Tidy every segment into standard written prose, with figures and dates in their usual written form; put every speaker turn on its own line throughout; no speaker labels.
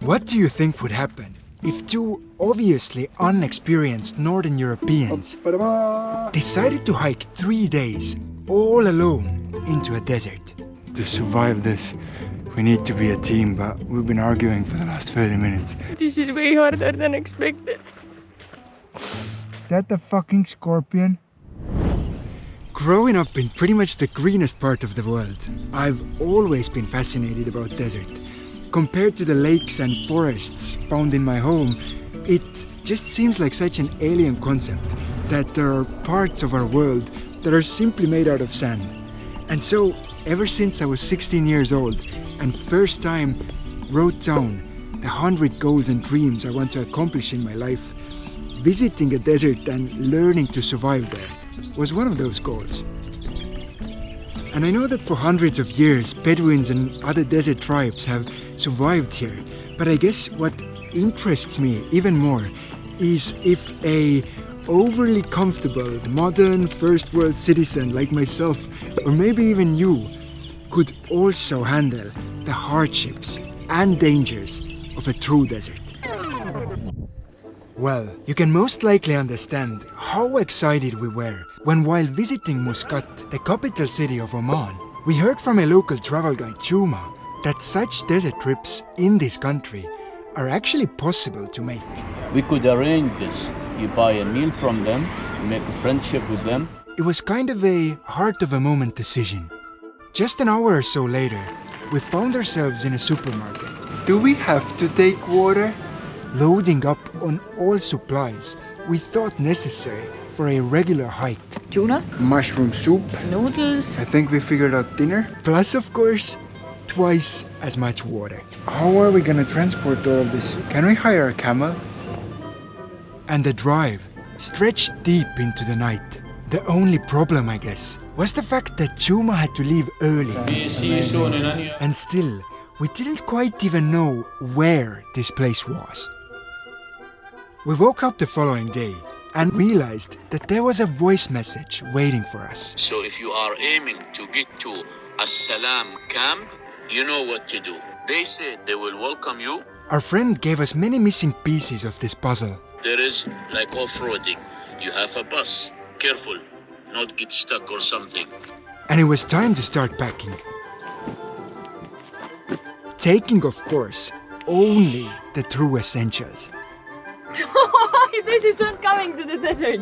What do you think would happen if two obviously unexperienced Northern Europeans decided to hike 3 days all alone into a desert? To survive this, we need to be a team, but we've been arguing for the last 30 minutes.
This is way harder than expected.
Is that the fucking scorpion? Growing up in pretty much the greenest part of the world, I've always been fascinated about desert. Compared to the lakes and forests found in my home, it just seems like such an alien concept that there are parts of our world that are simply made out of sand. And so, ever since I was 16 years old and first time wrote down the 100 goals and dreams I want to accomplish in my life, visiting a desert and learning to survive there was one of those goals. And I know that for hundreds of years, Bedouins and other desert tribes have survived here. But I guess what interests me even more is if a overly comfortable, modern, first world citizen like myself, or maybe even you, could also handle the hardships and dangers of a true desert. Well, you can most likely understand how excited we were when, while visiting Muscat, the capital city of Oman, we heard from a local travel guide, Juma, that such desert trips in this country are actually possible to make.
We could arrange this. You buy a meal from them, you make a friendship with them.
It was kind of a heart-of-a-moment decision. Just an hour or so later, we found ourselves in a supermarket. Do we have to take water? Loading up on all supplies we thought necessary for a regular hike.
Tuna,
Mushroom soup.
noodles.
I think we figured out dinner. Plus, of course, twice as much water. How are we gonna transport all of this? Can we hire a camel? And the drive stretched deep into the night. The only problem, I guess, was the fact that Juma had to leave early. And still, we didn't quite even know where this place was. We woke up the following day and realized that there was a voice message waiting for us.
So if you are aiming to get to As-Salam camp, you know what to do. They said they will welcome you.
Our friend gave us many missing pieces of this puzzle.
There is like off-roading. You have a bus. Careful, not get stuck or something.
And it was time to start packing. Taking, of course, only the true essentials.
This is not coming to the desert.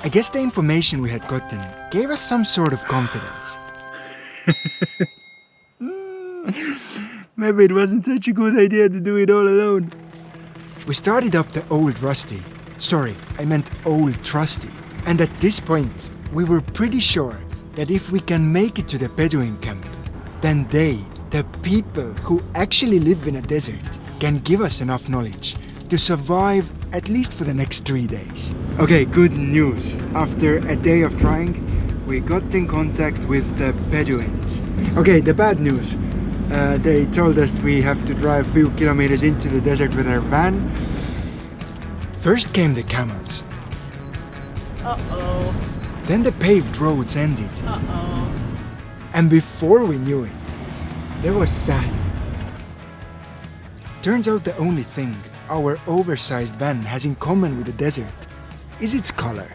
I guess the information we had gotten gave us some sort of confidence. Maybe it wasn't such a good idea to do it all alone. We started up the Old Rusty. Sorry, I meant Old Trusty. And at this point, we were pretty sure that if we can make it to the Bedouin camp, then they, the people who actually live in a desert, can give us enough knowledge to survive at least for the next 3 days. Okay, good news. After a day of trying, we got in contact with the Bedouins. Okay, the bad news. They told us we have to drive a few kilometers into the desert with our van. First came the camels.
Uh-oh.
Then the paved roads ended.
Uh-oh.
And before we knew it, there was sand. Turns out the only thing our oversized van has in common with the desert is its color.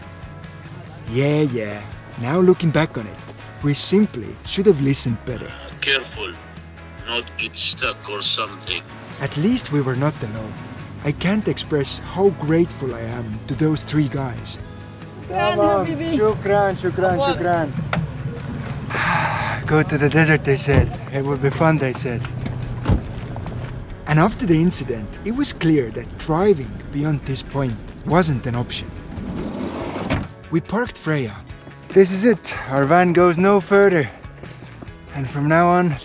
Yeah, now looking back on it, we simply should have listened better.
Careful, not get stuck or something.
At least we were not alone. I can't express how grateful I am to those 3 guys. Shukran. Go to the desert, they said. It would be fun, they said. And after the incident, it was clear that driving beyond this point wasn't an option. We parked Freya. This is it. Our van goes no further. And from now on,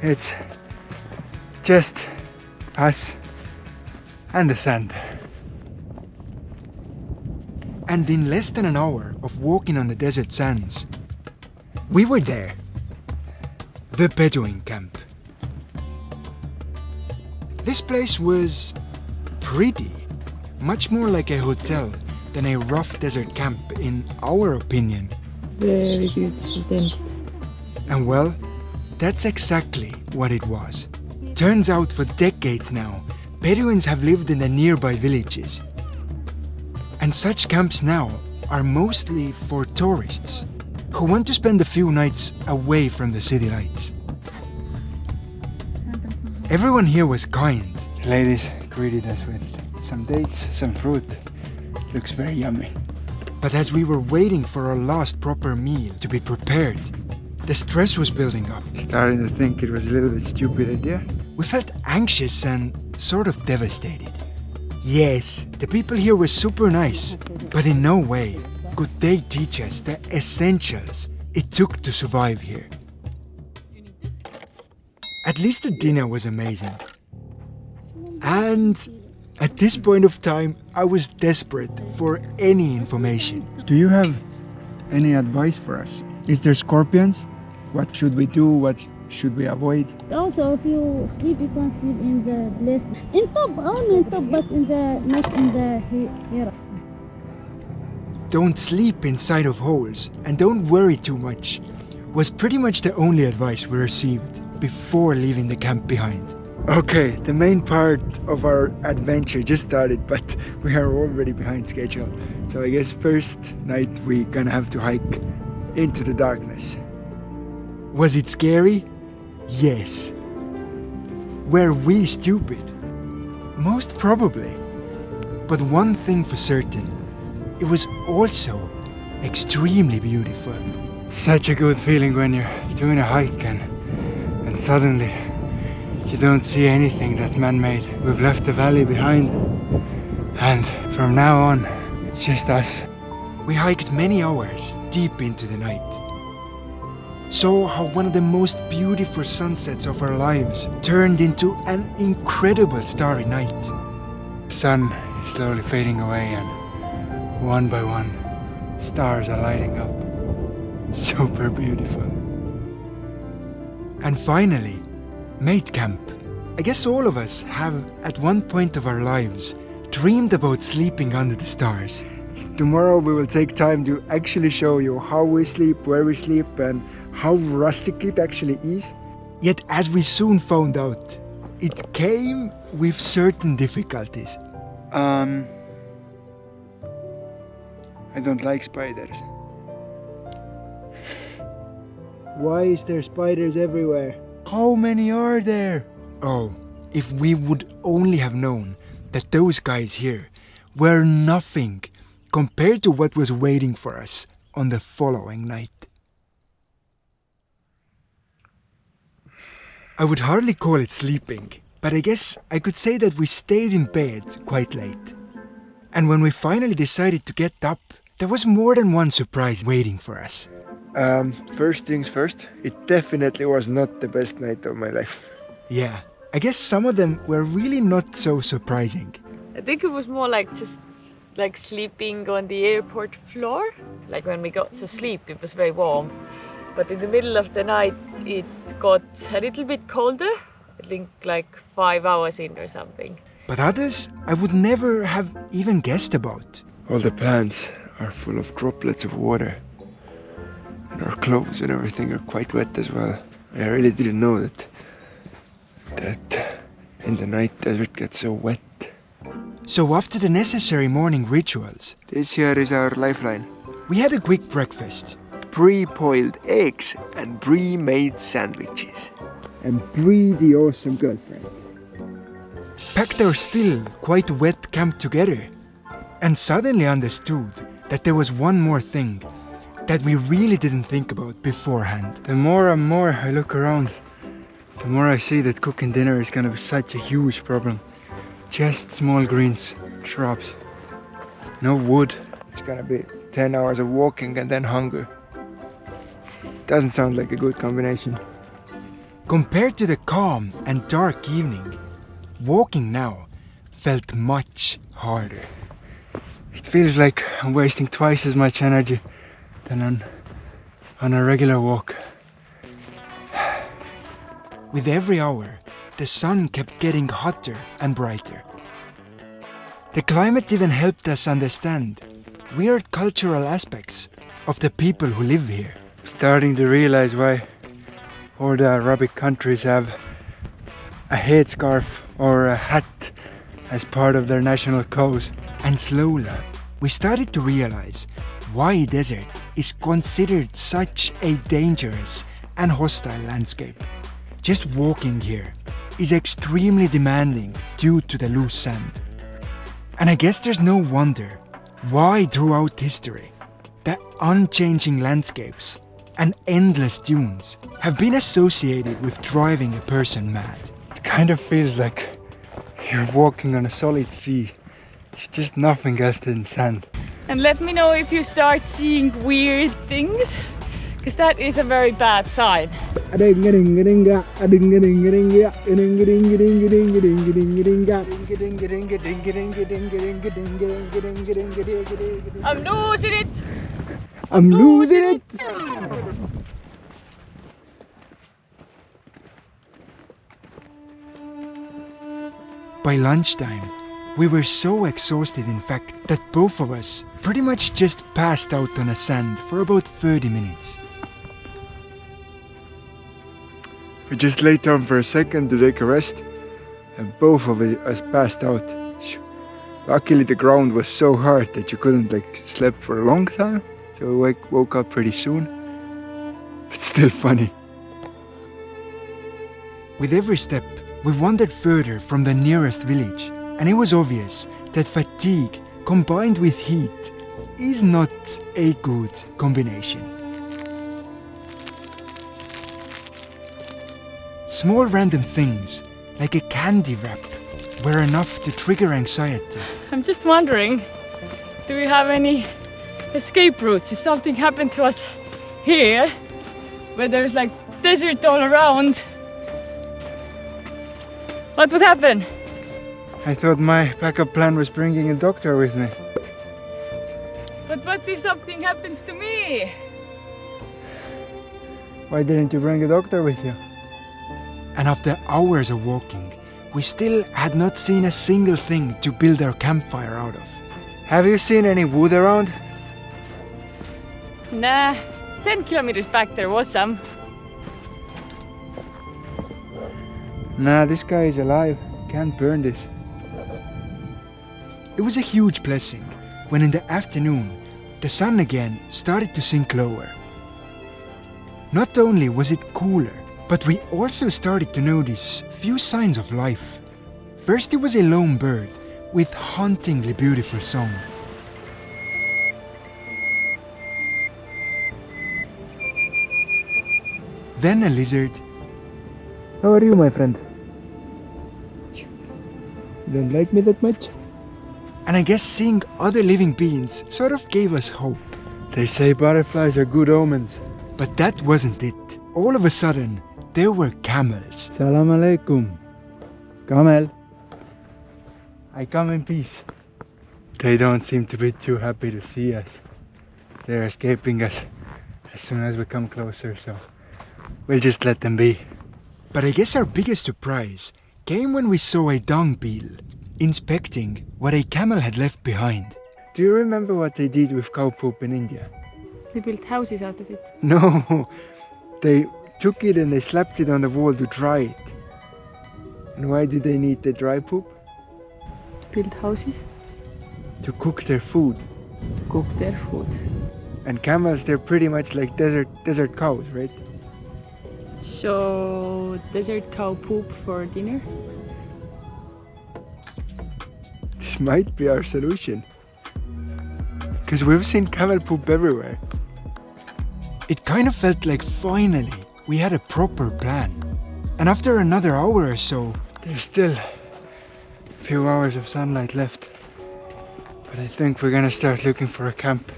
it's just us and the sand. And in less than an hour of walking on the desert sands, we were there. The Bedouin camp. This place was pretty, much more like a hotel than a rough desert camp in our opinion.
Very beautiful tent.
And well, that's exactly what it was. Turns out for decades now, Bedouins have lived in the nearby villages. And such camps now are mostly for tourists who want to spend a few nights away from the city lights. Everyone here was kind. The ladies greeted us with some dates, some fruit. Looks very yummy. But as we were waiting for our last proper meal to be prepared, the stress was building up. Starting to think it was a little bit stupid idea. We felt anxious and sort of devastated. Yes, the people here were super nice, but in no way could they teach us the essentials it took to survive here. At least the dinner was amazing. And at this point of time, I was desperate for any information. Do you have any advice for us? Is there scorpions? What should we do? What should we avoid?
Also, if you sleep, you can't sleep in the place. In top, only in top, but not in the here.
Don't sleep inside of holes and don't worry too much was pretty much the only advice we received before leaving the camp behind. Okay, the main part of our adventure just started, but we are already behind schedule. So I guess first night we're gonna have to hike into the darkness. Was it scary? Yes. Were we stupid? Most probably. But one thing for certain, it was also extremely beautiful. Such a good feeling when you're doing a hike and suddenly you don't see anything that's man-made. We've left the valley behind, and from now on, it's just us. We hiked many hours deep into the night. Saw how one of the most beautiful sunsets of our lives turned into an incredible starry night. The sun is slowly fading away, and one by one, stars are lighting up. Super beautiful. And finally, mate camp. I guess all of us have, at one point of our lives, dreamed about sleeping under the stars. Tomorrow we will take time to actually show you how we sleep, where we sleep, and how rustic it actually is. Yet as we soon found out, it came with certain difficulties. I don't like spiders. Why is there spiders everywhere? How many are there? Oh, if we would only have known that those guys here were nothing compared to what was waiting for us on the following night. I would hardly call it sleeping, but I guess I could say that we stayed in bed quite late. And when we finally decided to get up, there was more than one surprise waiting for us. First things first, it definitely was not the best night of my life. Yeah, I guess some of them were really not so surprising.
I think it was more like just like sleeping on the airport floor. Like when we got to sleep, it was very warm. But in the middle of the night, it got a little bit colder. I think like 5 hours in or something.
But others I would never have even guessed about. All the plants are full of droplets of water. And our clothes and everything are quite wet as well. I really didn't know that in the night desert gets so wet. So after the necessary morning rituals, this here is our lifeline. We had a quick breakfast. Pre-boiled eggs and pre-made sandwiches. And Bree, the awesome girlfriend. Packed our still quite wet camp together. And suddenly understood that there was one more thing that we really didn't think about beforehand. The more and more I look around, the more I see that cooking dinner is gonna be such a huge problem. Just small greens, shrubs, no wood. It's gonna be 10 hours of walking and then hunger. Doesn't sound like a good combination. Compared to the calm and dark evening, walking now felt much harder. It feels like I'm wasting twice as much energy than on a regular walk. With every hour, the sun kept getting hotter and brighter. The climate even helped us understand weird cultural aspects of the people who live here. Starting to realize why all the Arabic countries have a headscarf or a hat as part of their national clothes. And slowly we started to realize why desert is considered such a dangerous and hostile landscape. Just walking here is extremely demanding due to the loose sand. And I guess there's no wonder why throughout history the unchanging landscapes and endless dunes have been associated with driving a person mad. It kind of feels like you're walking on a solid sea. There's just nothing else than sand.
And let me know if you start seeing weird things, because that is a very bad sign. I'm losing it!
I'm losing it! By lunchtime, we were so exhausted, in fact, that both of us pretty much just passed out on the sand for about 30 minutes. We just laid down for a second to take a rest, and both of us passed out. Luckily the ground was so hard that you couldn't sleep for a long time, so we woke up pretty soon, but still funny. With every step, we wandered further from the nearest village, and it was obvious that fatigue combined with heat is not a good combination. Small random things like a candy wrap were enough to trigger anxiety.
I'm just wondering, do we have any escape routes if something happened to us here, where there's desert all around? What would happen?
I thought my backup plan was bringing a doctor with me.
But what if something happens to me?
Why didn't you bring a doctor with you? And after hours of walking, we still had not seen a single thing to build our campfire out of. Have you seen any wood around?
Nah, 10 kilometers back there was some.
Nah, this guy is alive. Can't burn this. It was a huge blessing when in the afternoon the sun again started to sink lower. Not only was it cooler, but we also started to notice few signs of life. First it was a lone bird with hauntingly beautiful song. Then a lizard. How are you, my friend? You don't like me that much? And I guess seeing other living beings sort of gave us hope. They say butterflies are good omens. But that wasn't it. All of a sudden, there were camels. Salam alaikum. Camel. I come in peace. They don't seem to be too happy to see us. They're escaping us as soon as we come closer, so we'll just let them be. But I guess our biggest surprise came when we saw a dung beetle inspecting what a camel had left behind. Do you remember what they did with cow poop in India?
They built houses out of it.
No, they took it and they slapped it on the wall to dry it. And why did they need the dry poop?
Build houses?
To cook their food.
To cook their food.
And camels, they're pretty much like desert cows, right?
So, desert cow poop for dinner?
This might be our solution. Because we've seen camel poop everywhere. It kind of felt like finally we had a proper plan. And after another hour or so, there's still a few hours of sunlight left. But I think we're gonna start looking for a camp.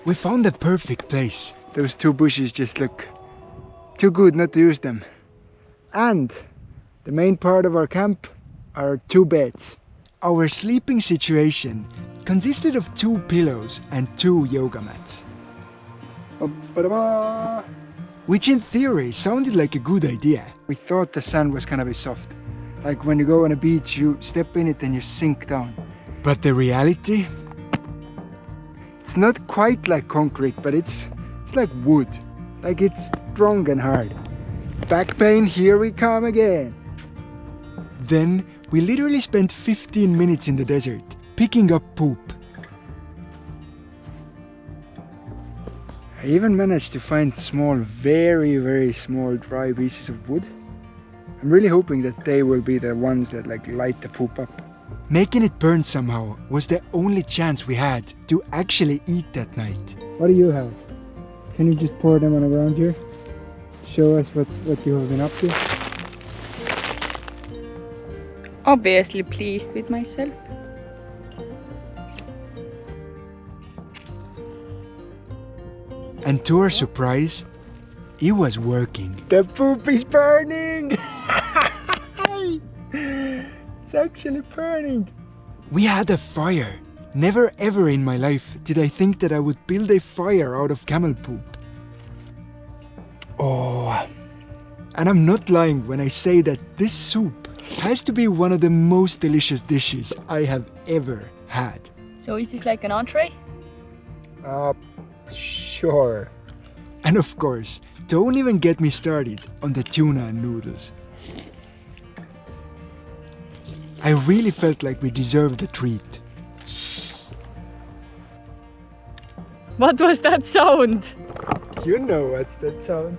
We found the perfect place. Those two bushes just look too good not to use them. And the main part of our camp are two beds. Our sleeping situation consisted of 2 pillows and 2 yoga mats. Which in theory sounded like a good idea. We thought the sand was gonna be soft. Like when you go on a beach, you step in it and you sink down. But the reality? It's not quite like concrete, but it's like wood. Like it's strong and hard. Back pain, here we come again. Then we literally spent 15 minutes in the desert, picking up poop. I even managed to find small, very, very small dry pieces of wood. I'm really hoping that they will be the ones that light the poop up. Making it burn somehow was the only chance we had to actually eat that night. What do you have? Can you just pour them on around here? Show us what you have been up to.
Obviously pleased with myself.
And to our surprise, it was working. The poop is burning! It's actually burning. We had a fire. Never ever in my life did I think that I would build a fire out of camel poop. Oh, and I'm not lying when I say that this soup has to be one of the most delicious dishes I have ever had.
So is this like an entree?
Sure. And of course, don't even get me started on the tuna and noodles. I really felt like we deserved a treat.
What was that sound?
You know what's that sound?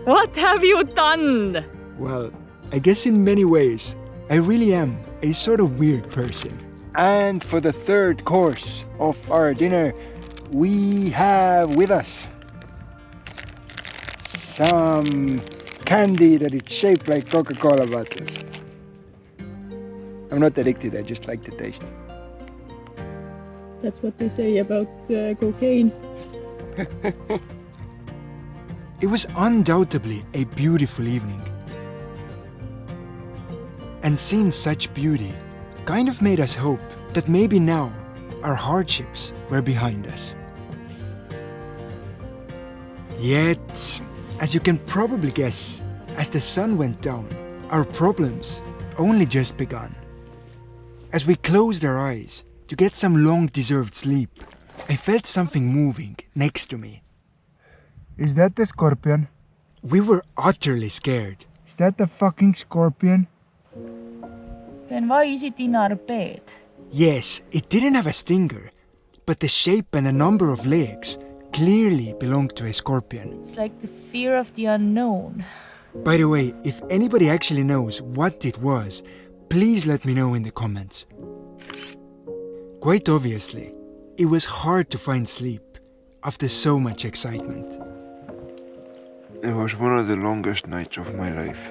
What have you done?
Well, I guess in many ways, I really am a sort of weird person. And for the third course of our dinner, we have with us some candy that is shaped like Coca-Cola bottles. I'm not addicted, I just like the taste.
That's what they say about cocaine.
It was undoubtedly a beautiful evening. And seeing such beauty kind of made us hope that maybe now our hardships were behind us. Yet, as you can probably guess, as the sun went down, our problems only just begun. As we closed our eyes to get some long-deserved sleep, I felt something moving next to me. Is that the scorpion? We were utterly scared. Is that the fucking scorpion?
Then why is it in our bed?
Yes, it didn't have a stinger, but the shape and the number of legs clearly belonged to a scorpion.
It's like the fear of the unknown.
By the way, if anybody actually knows what it was, please let me know in the comments. Quite obviously, it was hard to find sleep after so much excitement.
It was one of the longest nights of my life.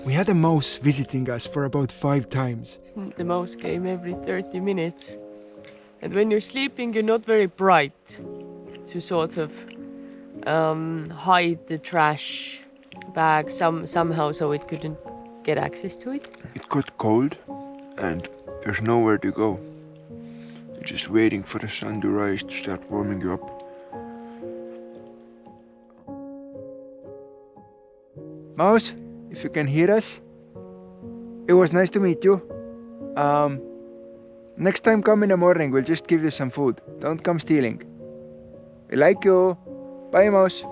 We had a mouse visiting us for about 5 times.
The mouse came every 30 minutes. And when you're sleeping, you're not very bright to sort of hide the trash bag somehow so it couldn't get access to it.
It got cold and there's nowhere to go. You're just waiting for the sun to rise to start warming you up.
Mouse, if you can hear us, it was nice to meet you. Next time come in the morning, we'll just give you some food. Don't come stealing. We like you. Bye, Mouse.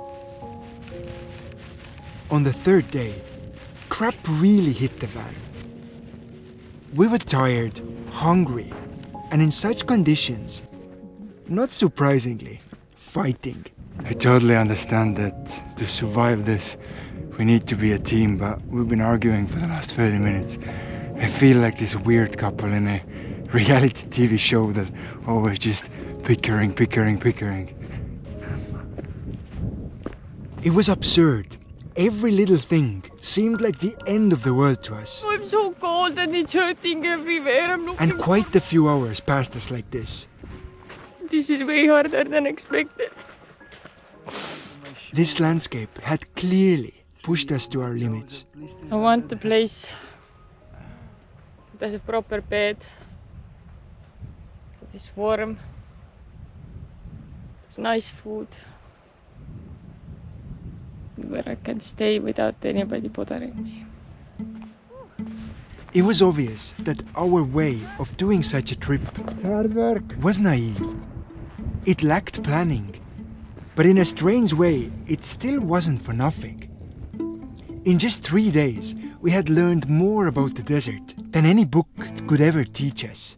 On the 3rd day, crap really hit the fan. We were tired, hungry, and in such conditions, not surprisingly, fighting. I totally understand that to survive this, we need to be a team, but we've been arguing for the last 30 minutes. I feel like this weird couple in a reality TV show that always just bickering. It was absurd. Every little thing seemed like the end of the world to us.
I'm so cold and it's hurting everywhere.
And quite a few hours passed us like this.
This is way harder than expected.
This landscape had clearly pushed us to our limits.
I want the place that has a proper bed. It is warm. It's nice food. Where I can stay without anybody bothering me.
It was obvious that our way of doing such a trip was naive. It lacked planning, but in a strange way, it still wasn't for nothing. In just 3 days, we had learned more about the desert than any book could ever teach us.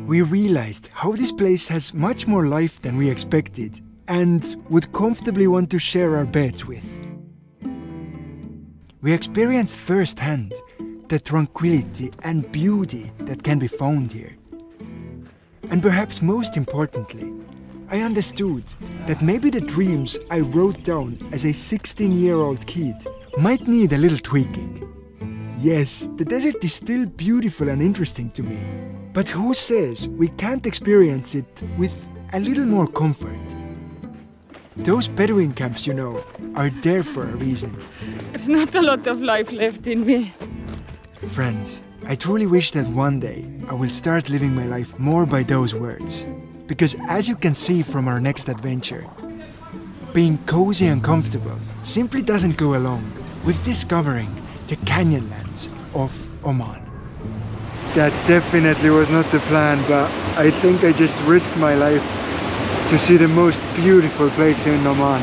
We realized how this place has much more life than we expected and would comfortably want to share our beds with. We experienced firsthand the tranquility and beauty that can be found here. And perhaps most importantly, I understood that maybe the dreams I wrote down as a 16-year-old kid might need a little tweaking. Yes, the desert is still beautiful and interesting to me, but who says we can't experience it with a little more comfort? Those Bedouin camps, are there for a reason.
There's not a lot of life left in me.
Friends, I truly wish that one day I will start living my life more by those words. Because as you can see from our next adventure, being cozy and comfortable simply doesn't go along with discovering the canyonlands of Oman. That definitely was not the plan, but I think I just risked my life to see the most beautiful place in Oman.